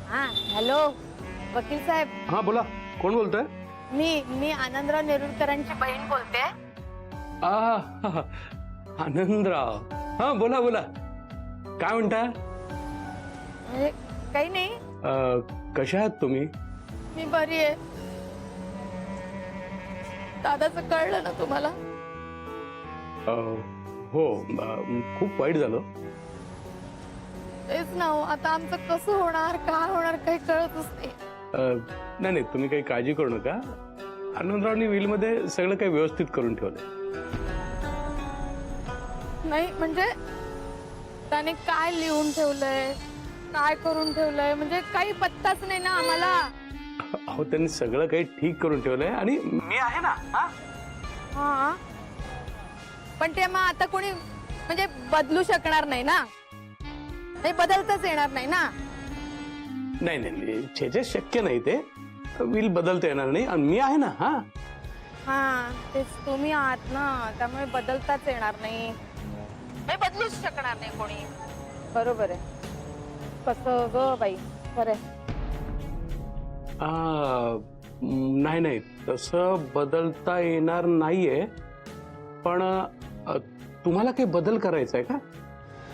हा हॅलो वकील साहेब. हा बोला, कोण बोलतोय? मी आनंदराव नेरुरकरांची बहीण बोलते. आनंदराव, हा बोला बोला, काय म्हणता? म्हणजे काही नाही, कशा आहात तुम्ही? मी बरी आहे. दादाचं कळलं ना तुम्हाला? हो, खूप वाईट झालं. तेच ना हो, आता आमचं कसं होणार, काय होणार काही कळतच नाही. नाही नाही, तुम्ही काही काळजी करू नका. आनंदरावनी व्हील मध्ये सगळं काही व्यवस्थित करून ठेवलंय. नाही म्हणजे त्याने काय लिहून ठेवलंय, काय करून ठेवलंय, म्हणजे काही पत्ताच नाही ना आम्हाला. अहो, त्यांनी सगळं काही ठीक करून ठेवलंय आणि मी आहे ना. हा पण ते मग आता कोणी म्हणजे बदलू शकणार नाही ना, हे बदलताच येणार नाही ना. नाही नाही, जे शक्य नाही ते व्हील बदलता येणार नाही आणि मी आहे ना. हा तेच तुम्ही आहात ना, त्यामुळे बदलताच येणार नाही, हे बदलूच शकणार नाही कोणी. बरोबर आहे. कसं ग बाई, खरंय. नाही नाही, तसं बदलता येणार नाहीये. पण तुम्हाला काही बदल करायचा आहे का?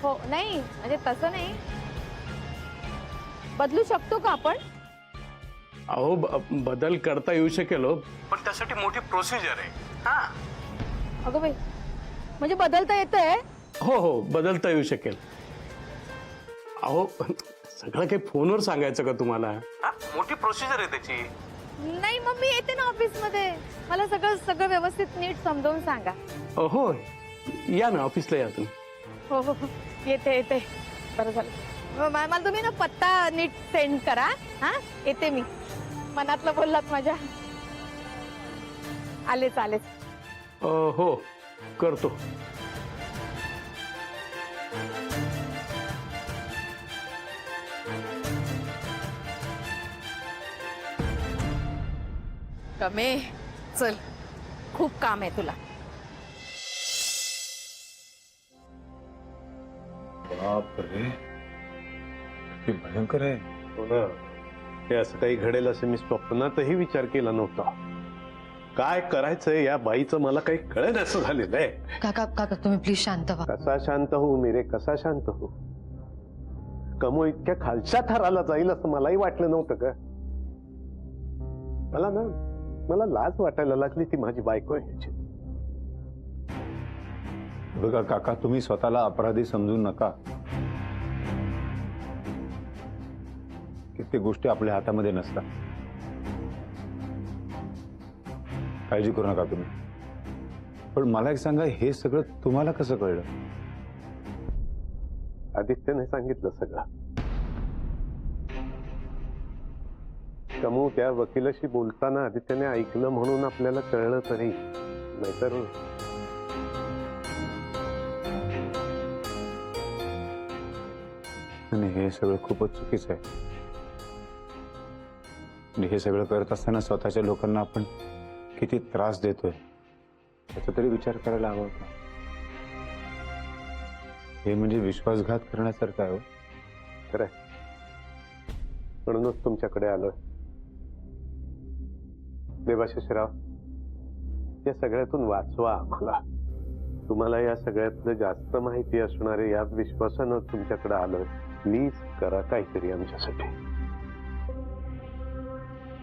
हो नाही म्हणजे तसं नाही, बदलू शकतो का आपण? अहो, बदल करता येऊ शकेल हो, पण त्यासाठी मोठी प्रोसिजर आहे. अगं बाई, म्हणजे बदलता येतंय? हो हो, बदलता येऊ शकेल. अहो, सगळं काही फोनवर सांगायचं का तुम्हाला? मोठी प्रोसिजर आहे त्याची. नाही मग मी येते ना ऑफिस मध्ये, मला सगळं सगळं व्यवस्थित नीट समजावून सांगा. हो, या ना ऑफिसला, या तुम्ही. हो हो हो, येते येते. बरं झालं. मला तुम्ही ना पत्ता नीट सेंड करा. हा येते मी, मनातलं बोललात माझ्या. आलेच आलेच. हो, करतो. कमे चल, खूप काम आहे तुला. बापरे, किती भयंकर आहे. हो ना, हे असं काही घडेल असं मी स्वप्नातही विचार केला नव्हता. काय करायचंय या बाईचं मला काही कळेल असं झालेलं आहे. काका काका तुम्ही प्लीज शांत व्हा. कसा शांत होऊ मेरे, कसा शांत होऊ? कमो इतक्या खालच्या थराला जाईल असं मलाही वाटलं नव्हतं का. मला लाज वाटायला लागली ती माझी बायको आहे ह्याची. बघा काका, तुम्ही स्वतःला अपराधी समजू नका. कित्येक गोष्टी आपल्या हातामध्ये नसतात. काळजी करू नका तुम्ही. पण मला एक सांगा, हे सगळं तुम्हाला कसं कळलं? आदित्यने सांगितलं सगळं. कमू त्या वकिलाशी बोलताना आदित्यने ऐकलं म्हणून आपल्याला कळलं तरी, नाहीतर आणि हे सगळं खूपच चुकीचं आहे. आणि हे सगळं करत असताना स्वतःच्या लोकांना आपण किती त्रास देतोय याचा तरी विचार करायला हवा होता. हे म्हणजे विश्वासघात करण्यासारखं आहे. खरंय, म्हणूनच तुमच्याकडे आलोय. देवाशिषराव, या सगळ्यातून वाचवा आम्हाला. तुम्हाला या सगळ्यातलं जास्त माहिती असणारे या विश्वासानं तुमच्याकडे आलोय. प्लीज करा काहीतरी आमच्यासाठी.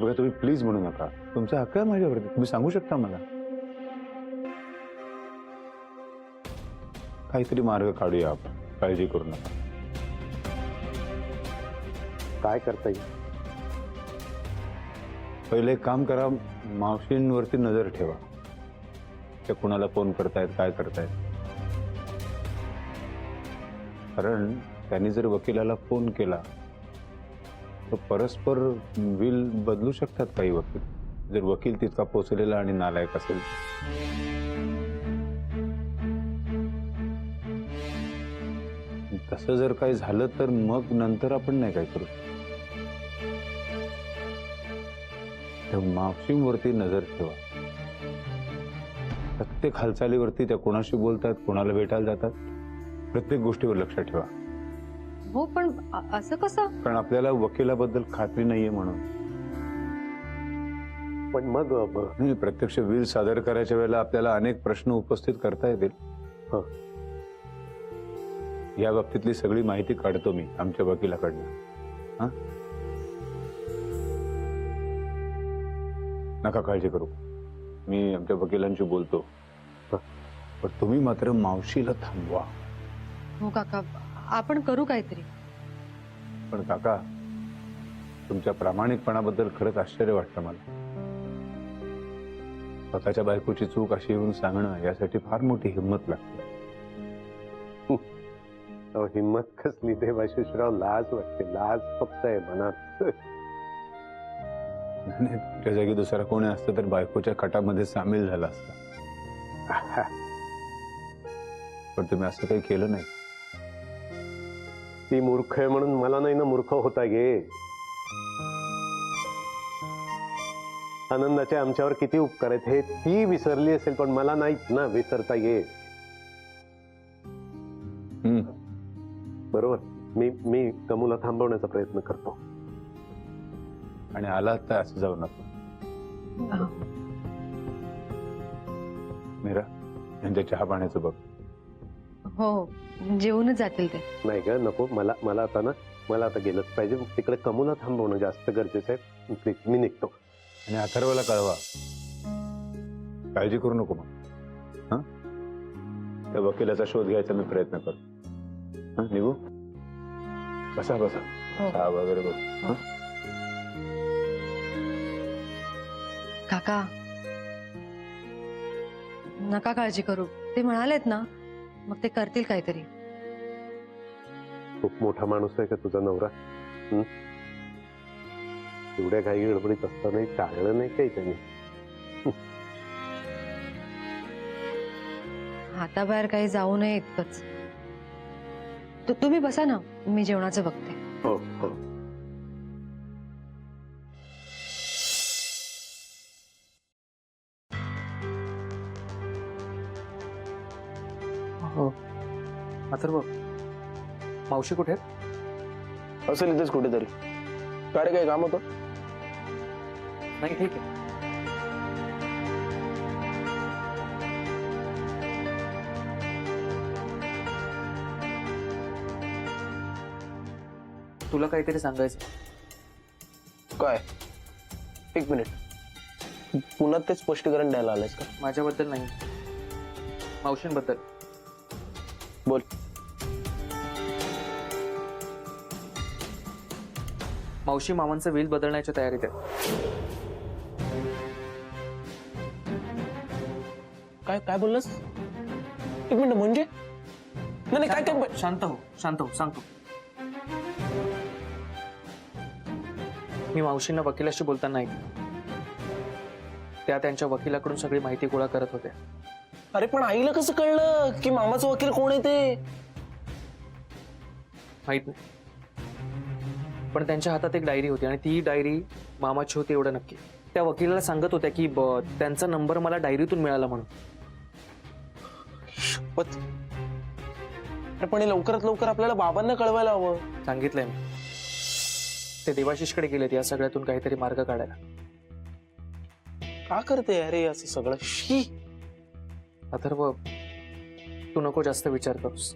बघा, तुम्ही प्लीज म्हणू नका. तुमचा हक्क आहे माझ्यावरती, तुम्ही सांगू शकता मला. काहीतरी मार्ग काढूया आपण, काळजी करू नका. काय करता येईल? पहिले एक काम करा, मावशींवरती नजर ठेवा. ते कुणाला फोन करतायत, काय करतायत. कारण त्यांनी जर वकिलाला फोन केला तर परस्पर व्हील बदलू शकतात काही वकील, जर वकील तितका पोचलेला आणि नालायक असेल. तसं जर काही झालं तर मग नंतर आपण नाही काय करू. मावशींवरती नजर ठेवा. प्रत्येक हालचालीवरती त्या कोणाशी बोलतात, कोणाला भेटायला जातात, प्रत्येक गोष्टीवर लक्ष ठेवा. हो पण असं कसं? कारण आपल्याला वकिलाबद्दल खात्री नाहीये म्हणून. पण मग नाही, प्रत्यक्ष विल सादर करायच्या वेळेला आपल्याला अनेक प्रश्न उपस्थित करता येतील. हं. या बाबतीतली सगळी माहिती काढतो मी आमच्या वकिलाकडनं. हा, नका काळजी करू, मी आमच्या वकिलांशी बोलतो. पण तुम्ही मात्र मावशीला थांबवा. हो काका, आपण करू काहीतरी. पण काका, तुमच्या प्रामाणिकपणाबद्दल खरंच आश्चर्य वाटतं मला. स्वतःच्या बायकोची चूक अशी येऊन सांगणं यासाठी फार मोठी हिंमत लागते. अहो, हिंमत कसली देवाशिषराव, लाज वाटते, लाज फक्त आहे मनात. नाही, तुमच्या जागी दुसरा कोणी असतं तर बायकोच्या कटामध्ये सामील झाला असता. पण तुम्ही असं काही केलं नाही. ती मूर्ख आहे म्हणून मला नाही ना मूर्ख होता गे. आनंदाचे आमच्यावर किती उपकार आहेत हे ती विसरली असेल, पण मला नाहीत ना विसरता ये. बरोबर, मी कमूला थांबवण्याचा प्रयत्न करतो. आणि आला तर असं जाऊ नका. मीरा, यांच्या चहा पाण्याचं बघ. हो, जेवूनच जातील ते. नाही ग, नको. मला आता गेलंच पाहिजे. तिकडे कमूला थांबवणं जास्त गरजेचं आहे. प्लीज, मी निघतो. आणि अथर्वला कळवा. काळजी करू नको मग. हा, त्या वकिलाचा शोध घ्यायचा मी प्रयत्न करतो. हा, निघू. बसा बसा, चहा वगैरे बघ. हा, काका नका काळजी करू, ते म्हणालेत ना, मग ते करतील काहीतरी. खूप मोठा माणूस आहे का तुझा नवरा? एवढ्या काही गडबडीत असताना टाळलं नाही काही त्यांनी? हाताबाहेर काही जाऊ नये इतकंच. तुम्ही बसा ना, मी जेवणाचं बघते. हो हो. हो, अथर्व, मावशी कुठे आहेत? असेल इथेच कुठेतरी. काय रे, काय काम होतं? नाही, ठीक आहे. तुला काहीतरी सांगायचं. काय? एक मिनिट, पुन्हा ते स्पष्टीकरण द्यायला आलंयस का? माझ्याबद्दल नाही, मावशींबद्दल. बोल. मावशी मामांचं विल बदलण्याच्या तयारीत आहे. काय काय बोललास? एक मिनिट, म्हणजे नाही नाही, काय काय? शांत हो, सांगतो. मी मावशींना वकिलाशी बोलताना ऐकलं. त्या त्यांच्या वकिलाकडून सगळी माहिती गोळा करत होत्या. अरे पण आईला कसं कळलं की मामाचा वकील कोण आहे ते? माहित नाही, पण त्यांच्या हातात एक डायरी होती आणि ती डायरी मामाची होती एवढं नक्की. त्या वकिलाला सांगत होत्या की त्यांचा नंबर मला डायरीतून मिळाला म्हणून. अरे पण हे लवकरात लवकर आपल्याला बाबांना कळवायला हवं. सांगितलंय मी. ते देवाशिषकडे गेलेत या सगळ्यातून काहीतरी मार्ग काढायला. का करते अरे असं सगळं? शी. अथर्व, तू नको जास्त विचार करूस.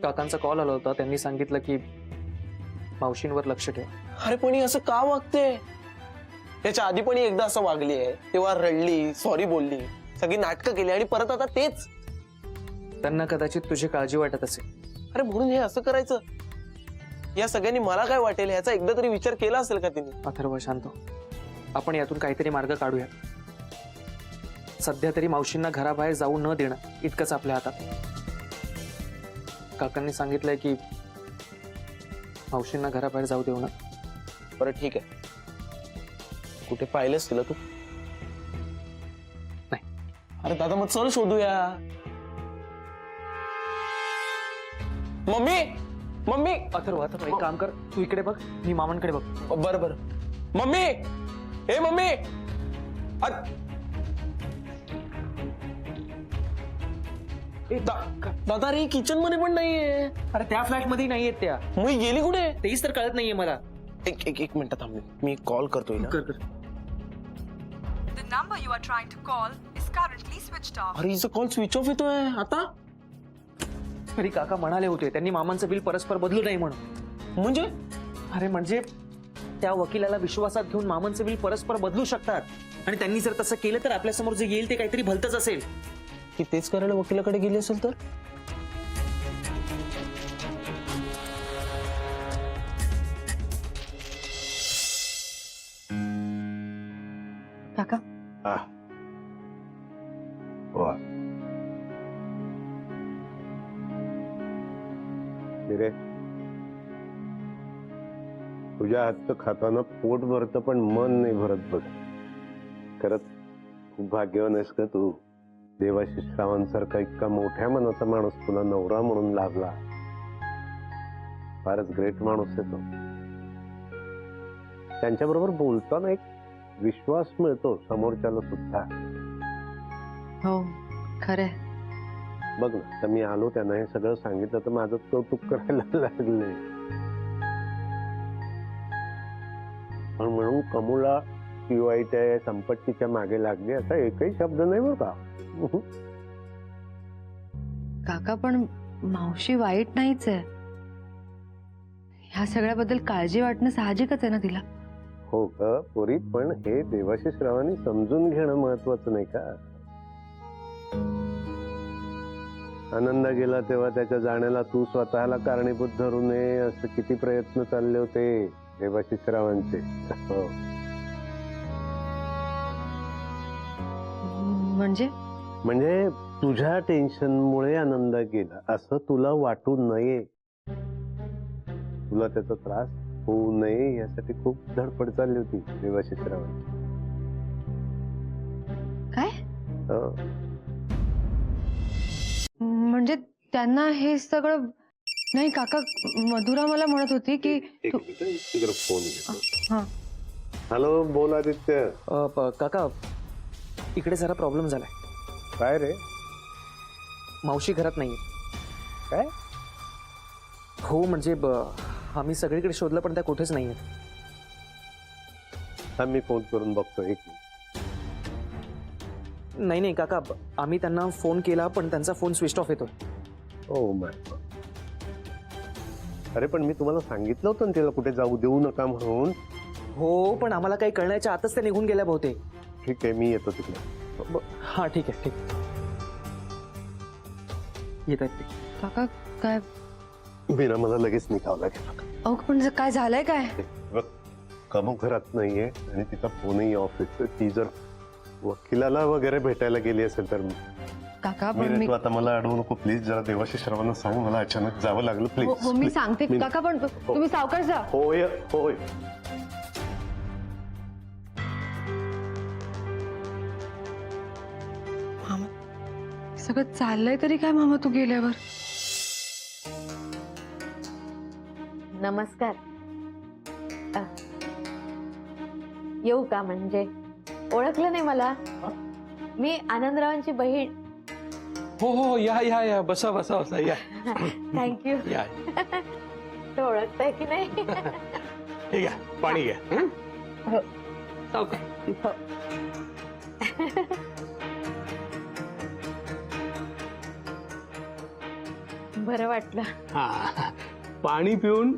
काकांचा कॉल आला होता, त्यांनी सांगितलं की मावशींवर लक्ष ठेव. अरे पण ही असं का वागते? याच्या आधी पण ही एकदा असं वागली आहे, तेव्हा रडली, सॉरी बोलली, सगळी नाटकं केली आणि परत आता तेच. त्यांना कदाचित तुझी काळजी वाटत असेल. अरे म्हणून हे असं करायचं? या सगळ्यांनी मला काय वाटेल याचा एकदा तरी विचार केला असेल का तिने? अथर्व, शांत हो. आपण यातून काहीतरी मार्ग काढूया. सध्या तरी मावशींना घराबाहेर जाऊ न देणं इतकंच आपल्या हातात. काकांनी सांगितलंय की मावशींना घराबाहेर जाऊ देऊ ना. बरं ठीक आहे. कुठे पाहिलंस तिला तू? नाही. अरे दादा मग चल शोधूया. Mummy mummy. अथर्व, एक काम कर, तू इकडे बघ, मी मामांकडे बघ. बरं बरं. मम्मी, हे मम्मी. दादा रे किचन मध्ये पण नाहीये. अरे त्या फ्लॅट मध्ये नाहीयेत त्या. मग गेली कुठे? तेच तर कळत नाहीये मला. एक मिनिट थांब, मी कॉल करतोय ना. The number you are trying to call is currently switched off. अरे हिचा कॉल स्विच ऑफ येतोय आता. अरे काका म्हणाले होते त्यांनी मामांचं बिल परस्पर बदलू नाही म्हणून. म्हणजे अरे म्हणजे त्या वकिलाला विश्वासात घेऊन मामांचं बिल परस्पर बदलू शकतात आणि त्यांनी जर तसं केलं तर आपल्यासमोर जे येईल ते काहीतरी भलतंच असेल. की तेच करायला वकिलाकडे गेली असेल तर? काका रे तुझ्या हातचं खाताना पोट भरतं पण मन नाही भरत बघ. खरंच खूप भाग्यवान आहेस का तू. देवाशिष रावांसारखा इतका मोठ्या मनाचा माणूस तुला नवरा म्हणून लाभला. फारच ग्रेट माणूस आहे तो. त्यांच्याबरोबर बोलताना एक विश्वास मिळतो समोरच्याला सुद्धा. हो खरंय. बघ ना, तर मी आलो त्यांना हे सगळं सांगितलं तर माझं कौतुक करायला लागले. पण म्हणून कमूला ती वाईट आहे, संपत्तीच्या मागे लागली असा एकही शब्द नाही बरं का. काका पण मावशी वाईट नाहीच आहे. ह्या सगळ्याबद्दल काळजी वाटणं साहजिकच आहे ना तिला. हो का पोरी, पण हे देवाशिष रावांनी समजून घेणं महत्वाचं नाही का. आनंद गेला तेव्हा त्याच्या जाण्याला तू स्वतःला कारणीभूत धरू नये असं किती प्रयत्न चालले होते देवाशिष रावांचे. हो. म्हणजे तुझ्या टेन्शनमुळे आनंद गेला असं तुला वाटू नये. तुला त्याचा त्रास होऊ नये यासाठी खूप धडपड चालली होती देवाशिष रावांची. काय हो. म्हणजे त्यांना हे सगळं नाही. काका मधुरा मला म्हणत होती की एक मिनिट, इकडे फोन घेतो. हा हॅलो, बोल आदित्य. काका इकडे जरा प्रॉब्लेम झालाय. काय रे? मावशी घरात नाहीये. काय? हो म्हणजे आम्ही सगळीकडे शोधलं पण त्या कुठेच नाहीये. हा मी फोन करून बघतो. एक मिनिट. नाही काका आम्ही त्यांना फोन केला पण त्यांचा फोन स्विच ऑफ येतोय. Oh my God. अरे पण मी तुम्हाला सांगितलं होतं ना तिला कुठे जाऊ देऊ नका म्हणून. हो पण आम्हाला काही कळण्याच्या आतच ते निघून गेल्या बहुतेक. ठीक आहे, मी येतो तिकडे. हा ठीक आहे ठीक. येत आहेत ते. काका काय बिना मला लगेच निघावं लागेल. अहो पण काय झालंय काय? बघ, कमू घरात नाहीये आणि तिचा फोनही ऑफ येतो. ती जर वकिलाला वगैरे भेटायला गेली असेल तर काका पण तू आता मला अडवू नको प्लीज. जरा देवाशिष रावांना सांग मला अचानक जावं लागलं प्लीज. हो मी सांगते काका पण तुम्ही सावकाश जा. होय होय. मामा सगळं चाललंय तरी काय मामा तू गेल्यावर? नमस्कार. येऊ का? म्हणजे ओळखलं नाही मला? मी आनंदरावांची बहीण. हो हो या या या बसा बसा बसा या. थँक्यू. या तो ओळखताय की नाही? हे घ्या पाणी घ्या. हो. सावकाश. हो. बरं वाटलं. हा पाणी पिऊन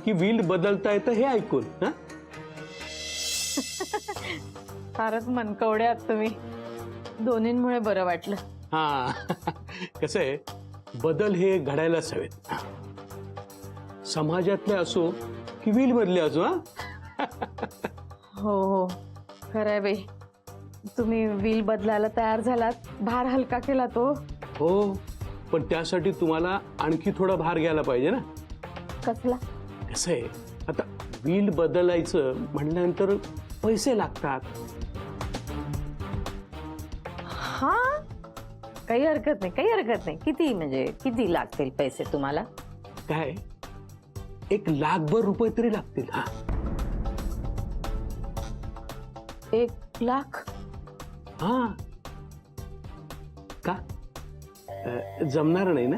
की व्हील बदलता येतं हे ऐकून. हा फारच मनकवडे आहात तुम्ही. दोन्हींमुळे बरं वाटलं. हा कसं आहे, बदल हे घडायलाच हवेत. समाजातले असो की व्हील मधले असो. हा हो हो खरंय बाई. तुम्ही व्हील बदलायला तयार झालात, भार हलका केला तो. हो पण त्यासाठी तुम्हाला आणखी थोडा भार घ्यायला पाहिजे ना. कसला? कसं आहे, आता व्हील बदलायचं म्हटल्यानंतर पैसे लागतात. हा काही हरकत नाही, काही हरकत नाही. किती म्हणजे किती लागतील पैसे तुम्हाला? काय 1,00,000 रुपये तरी लागतील. हा 1,00,000? हा का जमणार नाही ना?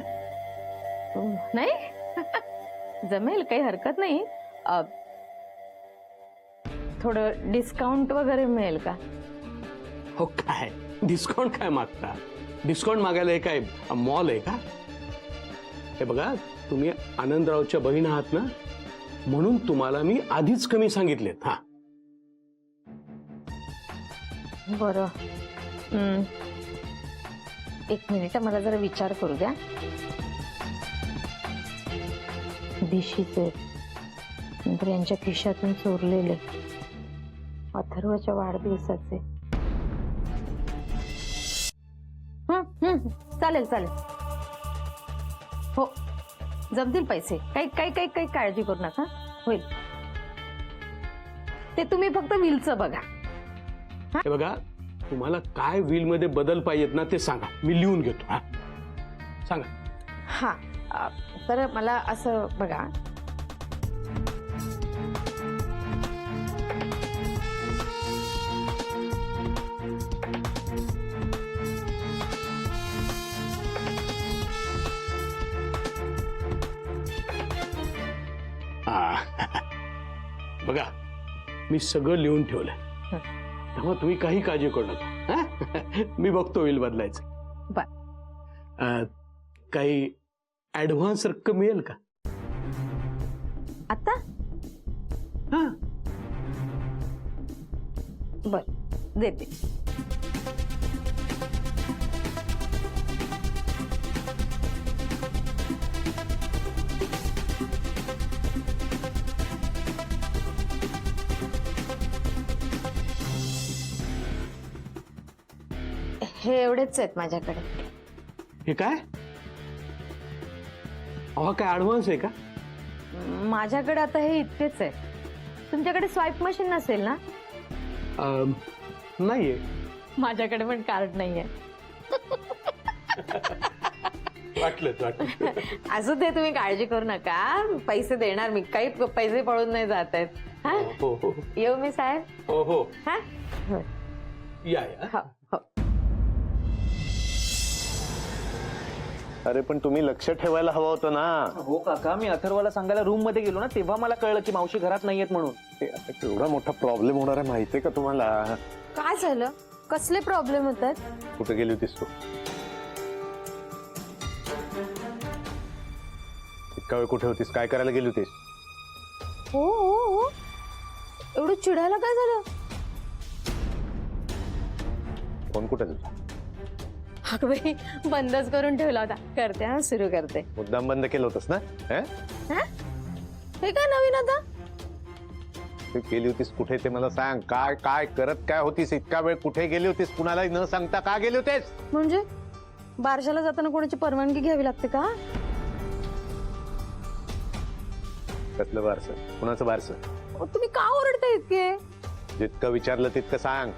नाही जमेल, काही हरकत नाही. थोडं डिस्काउंट वगैरे मिळेल का? हो काय डिस्काउंट काय मागता? डिस्काउंट मागायला हे काय मॉल आहे का? हे बघा, तुम्ही आनंदरावच्या बहीण आहात ना, म्हणून तुम्हाला मी आधीच कमी सांगितलेत. हा बरं. 1 मिनिट, मला जरा विचार करू द्या. दिशीचे नंतर यांच्या खिशातून चोरलेले अथर्वच्या वाढदिवसाचे. चालेल चालेल, हो जमतील पैसे. काही काळजी करू नका, होईल. ते तुम्ही फक्त बिलचं बघा. हे बघा, तुम्हाला काय व्हील मध्ये बदल पाहिजेत ना ते सांगा, मी लिहून घेतो. हा सांगा. हा तर मला असं बघा, बघा मी सगळं लिहून ठेवलंय, त्यामुळे तुम्ही काही काळजी करू नका. हा? मी बघतो व्हील बदलायचं. काही ऍडव्हान्स रक्कम मिळेल का आता? हा बर, देते. हे एवढेच आहेत माझ्याकडे. हे काय? अहो काय ऍडव्हान्स आहे का? माझ्याकडे आता हे इतकेच आहे. तुमच्याकडे स्वाईप मशीन नसेल ना? नाहीये. माझ्याकडे पण कार्ड नाहीये. वाटलं. असं ते तुम्ही काळजी करू नका, पैसे देणार मी. काही पैसे पळून नाही जात आहेत. हा? हो. येऊ मी साहेब? हो. हा? हो. या. हो. अरे पण तुम्ही लक्ष ठेवायला हवं होतं ना. हो काका, मी अथर्वला सांगायला रूम मध्ये गेलो ना, तेव्हा मला कळलं की मावशी घरात नाहीयेत म्हणून. हे आता केवढा मोठा प्रॉब्लेम होणार आहे माहितीये का तुम्हाला? काय झालं? कसले प्रॉब्लेम होतात? कुठे गेली होतीस तू? इतका वेळ कुठे होतीस? काय करायला गेली होतीस? हो, एवढं चिडायला काय झालं? फोन कुठे तुझा? अगं बाई, बंदच करून ठेवला होता. करते, हा सुरू करते. मुद्दाम बंद केलं होतंस ना? हे काय नवीन आता? तू गेली होतीस कुठे ते मला सांग. काय करत काय होतीस? इतका वेळ कुठे गेली होतीस? कुणाला न सांगता का गेली होतीस? म्हणजे बारशाला जाताना कोणाची परवानगी घ्यावी लागते का? कसलं बारसं? कुणाचं बारसं? तुम्ही का ओरडता इतके? जितकं विचारलं तितकं सांग.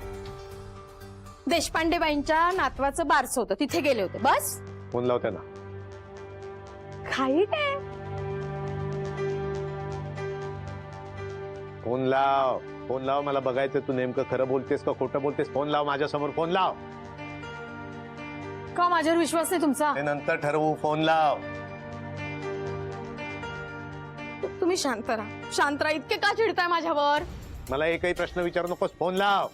देशपांडे बाईंच्या नातवाचं बारस होतं, तिथे गेले होते, बस. फोन लाव त्यांना. काही काय? फोन लाव, मला बघायचं तू नेमकं खरं बोलतेस का खोटं बोलतेस. फोन लाव, माझ्यासमोर फोन लाव. का माझ्यावर विश्वास नाही तुमचा? ते नंतर ठरवू. फोन लाव. तुम्ही शांत राहा. इतके का चिडताय माझ्यावर? मला एकही प्रश्न विचारू नकोस. फोन लाव.